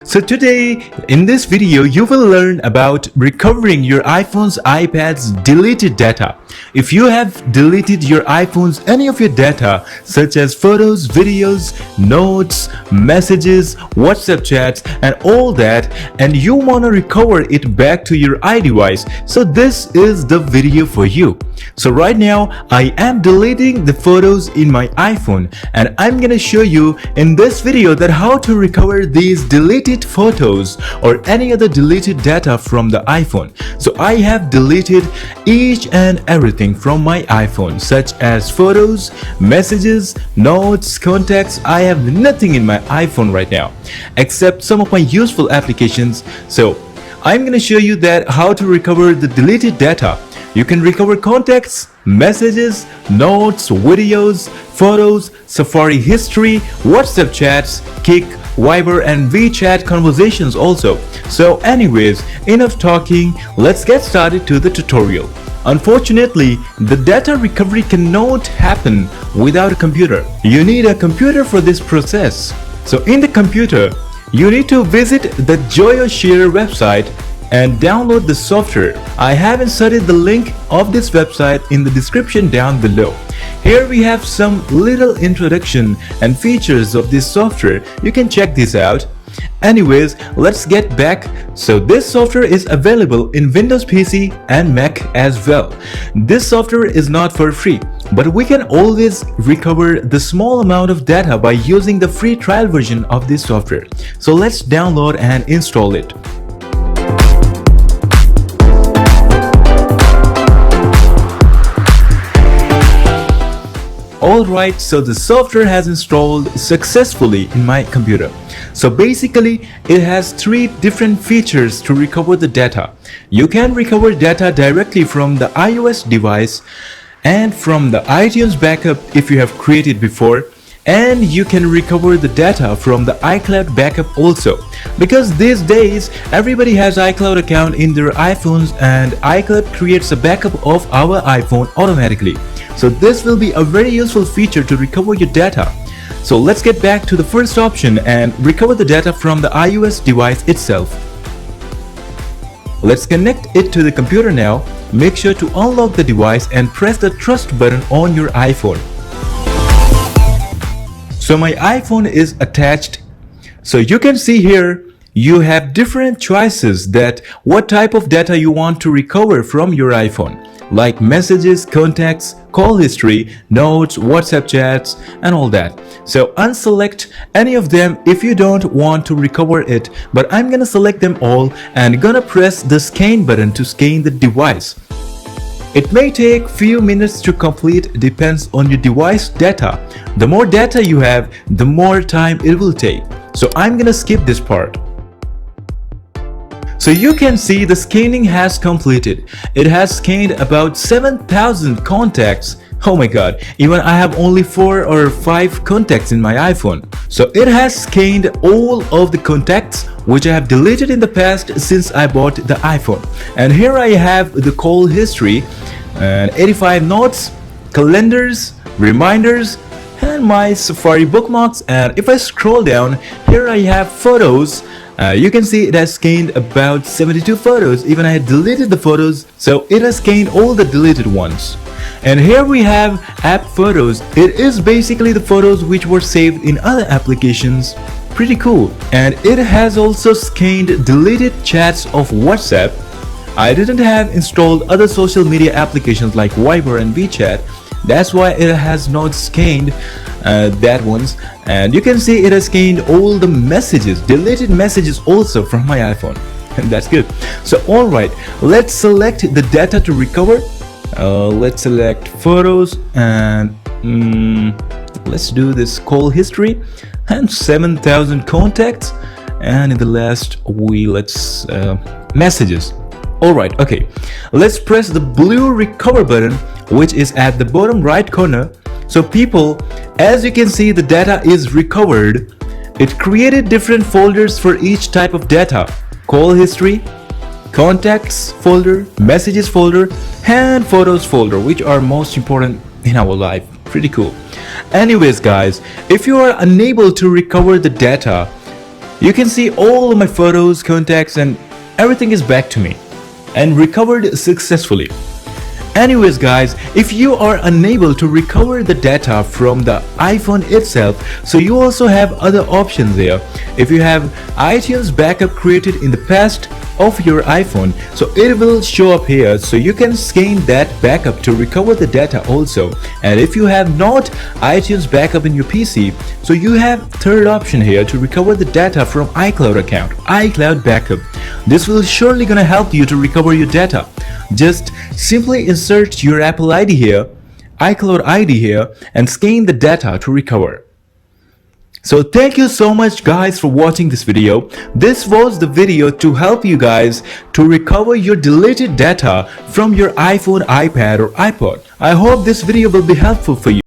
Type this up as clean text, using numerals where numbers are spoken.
So today in this video you will learn about recovering your iPhone's iPad's deleted data. If you have deleted your iPhone's any of your data such as photos, videos, notes, messages, WhatsApp chats and all that, and you want to recover it back to your iDevice, so this is the video for you. So right now I am deleting the photos in my iPhone and I'm gonna show you in this video that how to recover these deleted photos or any other deleted data from the iPhone. So I have deleted each and everything from my iPhone, such as photos, messages, notes, contacts. I have nothing in my iPhone right now except some of my useful applications. So I'm gonna show you that how to recover the deleted data. You can recover contacts, messages, notes, videos, photos, Safari history, WhatsApp chats, Kik, Viber and WeChat conversations also. So anyways, enough talking, let's get started to the tutorial. Unfortunately, the data recovery cannot happen without a computer. You need a computer for this process. So in the computer, you need to visit the JoyoShare website and download the software. I have inserted the link of this website in the description down below. Here we have some little introduction and features of this software. You can check this out. Anyways, let's get back. So this software is available in Windows PC and Mac as well. This software is not for free, but we can always recover the small amount of data by using the free trial version of this software. So let's download and install it. Alright, so the software has installed successfully in my computer. So basically, it has three different features to recover the data. You can recover data directly from the iOS device and from the iTunes backup if you have created before. And you can recover the data from the iCloud backup also, because these days everybody has iCloud account in their iPhones and iCloud creates a backup of our iPhone automatically. So this will be a very useful feature to recover your data. So let's get back to the first option and recover the data from the iOS device itself. Let's connect it to the computer now. Make sure to unlock the device and press the trust button on your iPhone. So my iPhone is attached. So you can see here you have different choices that what type of data you want to recover from your iPhone, like messages, contacts, call history, notes, WhatsApp chats and all that. So unselect any of them if you don't want to recover it, but I'm gonna select them all and gonna press the scan button to scan the device. It may take few minutes to complete, depends on your device data. The more data you have, the more time it will take. So I'm gonna skip this part. So you can see the scanning has completed. It has scanned about 7,000 contacts. Oh my god, even I have only 4 or 5 contacts in my iPhone. So it has scanned all of the contacts which I have deleted in the past since I bought the iPhone. And here I have the call history and 85 notes, calendars, reminders and my Safari bookmarks. And if I scroll down, here I have photos. You can see it has scanned about 72 photos. Even I had deleted the photos, so it has scanned all the deleted ones. And here we have app photos. It is basically the photos which were saved in other applications. Pretty cool. And it has also scanned deleted chats of WhatsApp. I didn't have installed other social media applications like Viber and WeChat. That's why it has not scanned that ones. And you can see it has scanned all the messages, deleted messages also from my iPhone. And that's good. So alright, let's select the data to recover. Let's select photos and let's do this call history and 7,000 contacts, and in the last let's messages. Alright, okay, let's press the blue recover button which is at the bottom right corner. So people, as you can see, the data is recovered. It created different folders for each type of data: call history, contacts folder, messages folder and photos folder, which are most important in our life. Pretty cool. Anyways guys, if you are unable to recover the data, You can see all of my photos, contacts, and everything is back to me and recovered successfully. Anyways guys, if you are unable to recover the data from the iPhone itself, so you also have other options here. If you have iTunes backup created in the past of your iPhone, so it will show up here, so you can scan that backup to recover the data also. And if you have not iTunes backup in your PC, so you have third option here to recover the data from iCloud account, iCloud backup. This will surely gonna help you to recover your data. Just simply insert your Apple ID here, iCloud ID here, and scan the data to recover. So thank you so much guys for watching this video. This was the video to help you guys to recover your deleted data from your iPhone, iPad or iPod. I hope this video will be helpful for you.